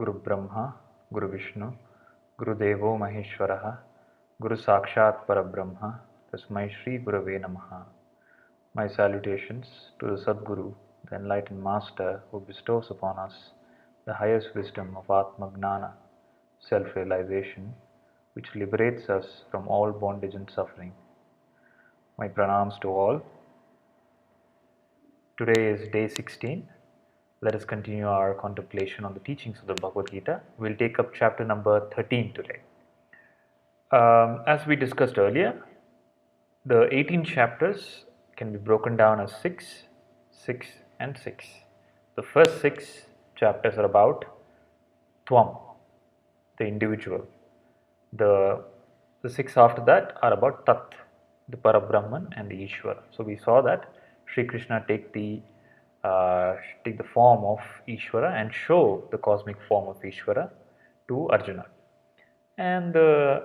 Guru Brahma, Guru Vishnu, Guru Devo Maheshwaraha, Guru Sakshat Parabrahma, Tasmai Shri Gurave Namaha. My salutations to the Sadguru, the enlightened Master who bestows upon us the highest wisdom of Atma Gnana, self-realization, which liberates us from all bondage and suffering. My pranams to all. Today is day 16. Let us continue our contemplation on the teachings of the Bhagavad Gita. We'll take up chapter number 13 today. As we discussed earlier, the 18 chapters can be broken down as 6, 6 and 6. The first 6 chapters are about Tvam, the individual. The 6 after that are about Tat, the Parabrahman and the Ishvara. So we saw that Sri Krishna take the form of Ishvara and show the cosmic form of Ishvara to Arjuna. And the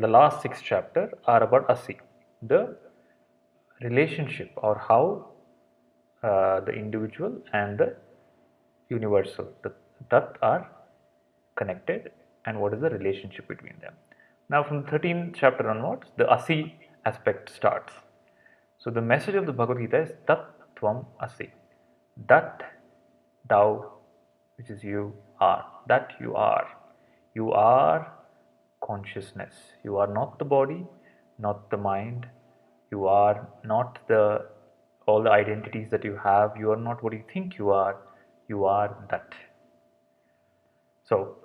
last 6 chapters are about Asi, the relationship, or how the individual and the universal, the Tat, are connected and what is the relationship between them. Now from the 13th chapter onwards, the Asi aspect starts. So the message of the Bhagavad Gita is Tat Tvam Asi. That thou, which is you, are. That you are. You are consciousness. You are not the body, not the mind. You are not all the identities that you have. You are not what you think you are. You are that. So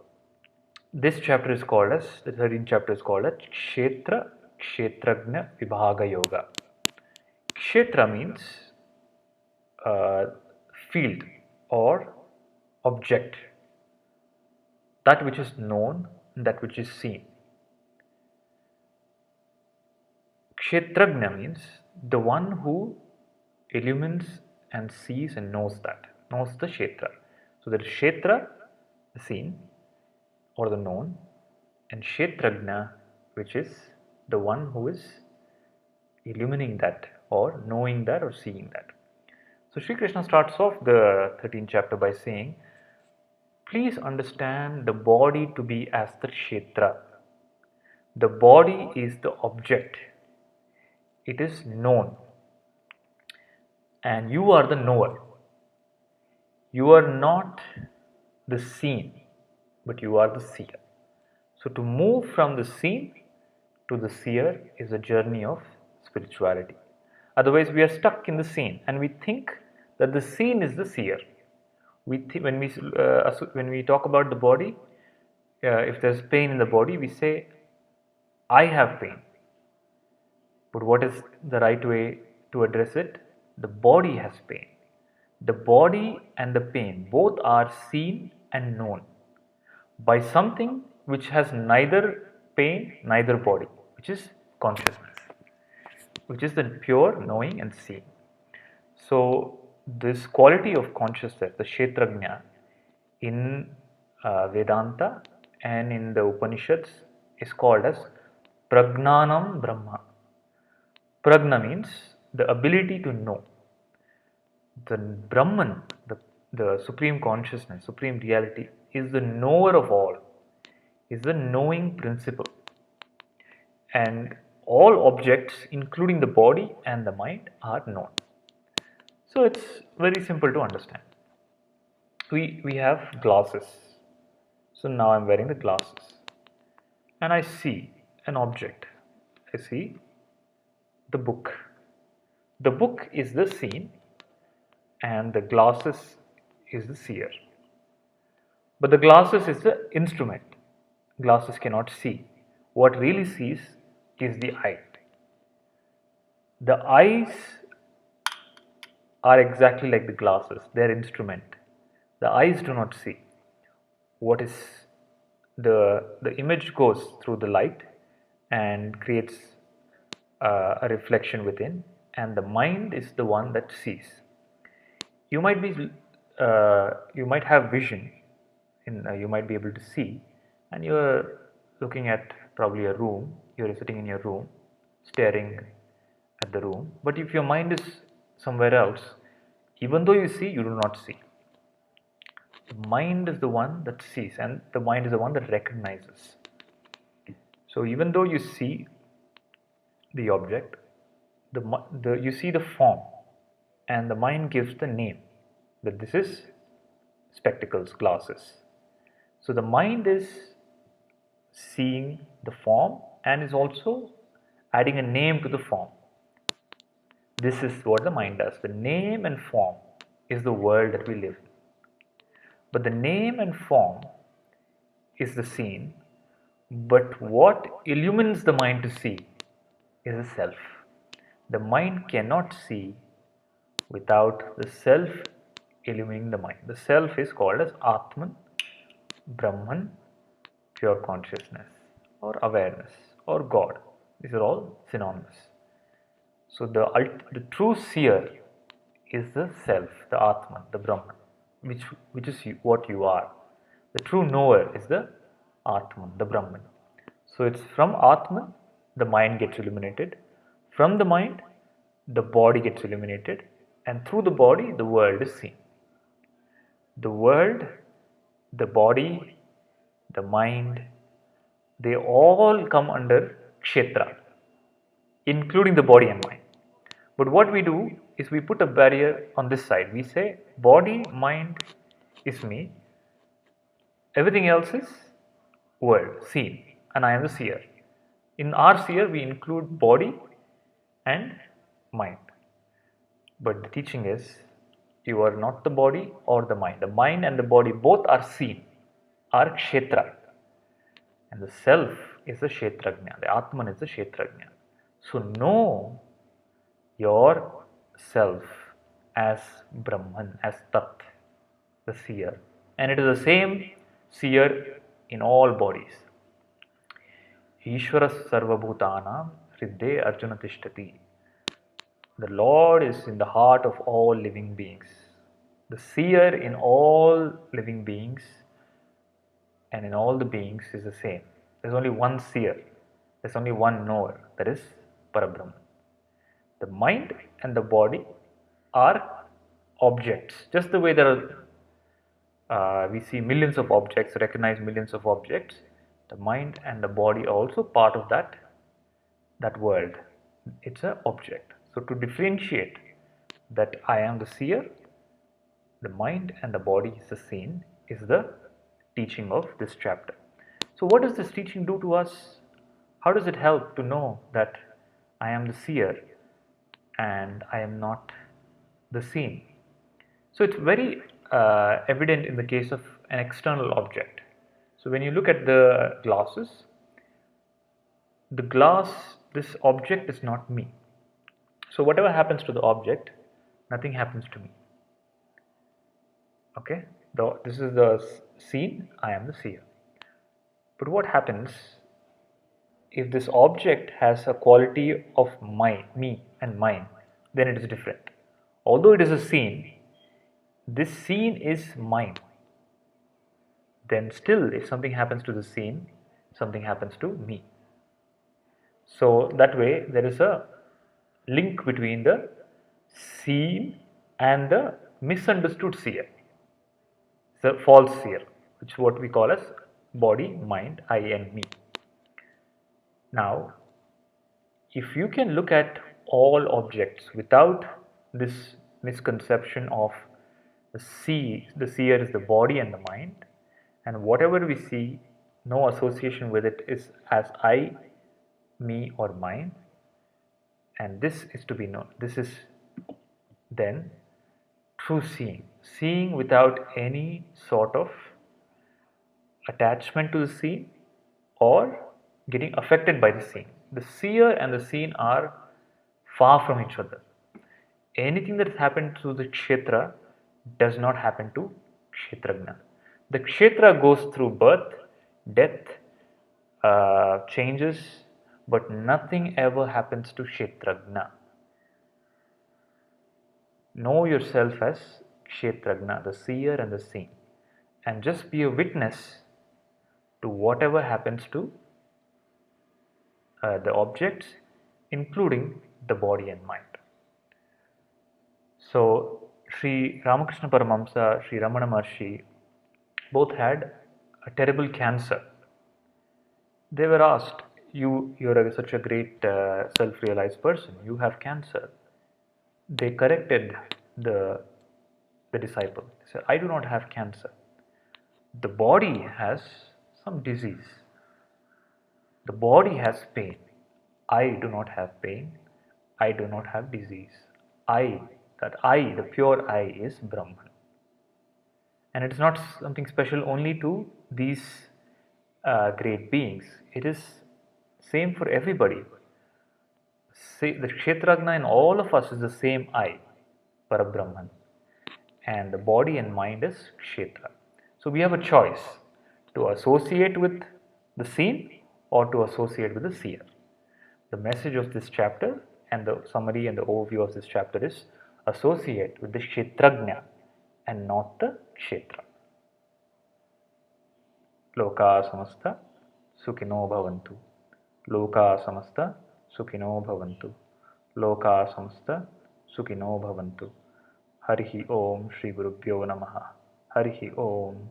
this chapter is called as, the 13th chapter is called as Kshetra, Kshetrajna, Vibhaga Yoga. Kshetra means field or object, that which is known, that which is seen. Kshetrajna means the one who illumines and sees and knows the Kshetra. So there is Kshetra, the seen or the known, and Kshetrajna, which is the one who is illumining that or knowing that or seeing that. So Sri Krishna starts off the 13th chapter by saying, please understand the body to be as the Kshetra. The body is the object. It is known. And you are the knower. You are not the seen, but you are the seer. So to move from the seen to the seer is a journey of spirituality. Otherwise we are stuck in the seen and we think that the seen is the seer. When we talk about the body, if there's pain in the body, we say, I have pain. But what is the right way to address it? The body has pain. The body and the pain both are seen and known by something which has neither pain, neither body, which is consciousness, which is the pure knowing and seeing. So this quality of consciousness, the Kshetrajna, in Vedanta and in the Upanishads is called as Pragnanam Brahma. Pragna means the ability to know. The Brahman, the supreme consciousness, supreme reality, is the knower of all, is the knowing principle. And all objects, including the body and the mind, are known. So it's very simple to understand. We have glasses. So now I'm wearing the glasses. And I see an object. I see the book. The book is the seen and the glasses is the seer. But the glasses is the instrument. Glasses cannot see. What really sees is the eye. The eyes are exactly like the glasses. They are instrument. The eyes do not see. What is the image goes through the light and creates a reflection within, and the mind is the one that sees. You might have vision, you might be able to see, and you are looking at probably a room. You are sitting in your room, staring at the room. But if your mind is somewhere else, even though you see, you do not see. The mind is the one that sees, and the mind is the one that recognizes. So even though you see the object, you see the form, and the mind gives the name that this is spectacles, glasses. So the mind is seeing the form and is also adding a name to the form. This is what the mind does. The name and form is the world that we live in. But the name and form is the seen, but what illumines the mind to see is the self. The mind cannot see without the self illumining the mind. The self is called as Atman, Brahman, pure consciousness, or awareness, or God. These are all synonymous. So the true seer is the self, the Atman, the Brahman, which is what you are. The true knower is the Atman, the Brahman. So it's from Atman the mind gets illuminated. From the mind, the body gets illuminated, and through the body, the world is seen. The world, the body, the mind, they all come under Kshetra, including the body and mind. But what we do is we put a barrier on this side. We say body, mind is me, everything else is world, seen, and I am the seer. In our seer, we include body and mind. But the teaching is you are not the body or the mind. The mind and the body both are seen, are Kshetra. And the self is the Kshetrajna. The Atman is the Kshetrajna. So know your self as Brahman, as Tat, the seer. And it is the same seer in all bodies. Ishvaras sarvabhutanam hridde arjuna tishtati. The Lord is in the heart of all living beings. The seer in all living beings and in all the beings is the same. There's only one seer. There's only one knower. That is Parabrahman. The mind and the body are objects. Just the way there are, we see millions of objects, recognize millions of objects. The mind and the body are also part of that world. It's an object. So to differentiate that I am the seer, the mind and the body is the seen, is the teaching of this chapter. So what does this teaching do to us? How does it help to know that I am the seer and I am not the seen? So it's very evident in the case of an external object. So when you look at the glasses, the glass, this object is not me. So whatever happens to the object, nothing happens to me. Okay, this is the seen, I am the seer. But what happens if this object has a quality of me and mine? Then it is different. Although it is a seen, this seen is mine. Then still, if something happens to the seen, something happens to me. So that way there is a link between the seen and the misunderstood seer, the false seer, which is what we call as body, mind, I and me. Now, if you can look at all objects without this misconception of the seer is the body and the mind, and whatever we see, no association with it is as I, me or mine, and this is to be known. This is then true seeing without any sort of attachment to the seen or getting affected by the seen. The seer and the seen are far from each other. Anything that has happened to the Kshetra does not happen to Kshetrajna. The Kshetra goes through birth, death, changes, but nothing ever happens to Kshetrajna. Know yourself as Kshetrajna, the seer and the seen, and just be a witness to whatever happens to the objects, including the body and mind. So, Sri Ramakrishna Paramahamsa, Sri Ramana Maharshi Both had a terrible cancer. They were asked, you're such a great self-realized person, you have cancer. They corrected the, the disciple. They said, I do not have cancer. The body has some disease. The body has pain. I do not have pain. I do not have disease. I, the pure I, is Brahman. And it's not something special only to these great beings. It is same for everybody. Say, the Kshetrajna in all of us is the same I, Parabrahman. And the body and mind is Kshetra. So we have a choice to associate with the seen or to associate with the seer. The message of this chapter and the summary and the overview of this chapter is associate with the Kshetrajna and not the Kshetra. Loka samasta sukhino bhavantu. Loka samasta sukhino bhavantu. Loka samasta sukhino bhavantu. Harihi Om Shri Gurubhyo Namaha. Harihi Om.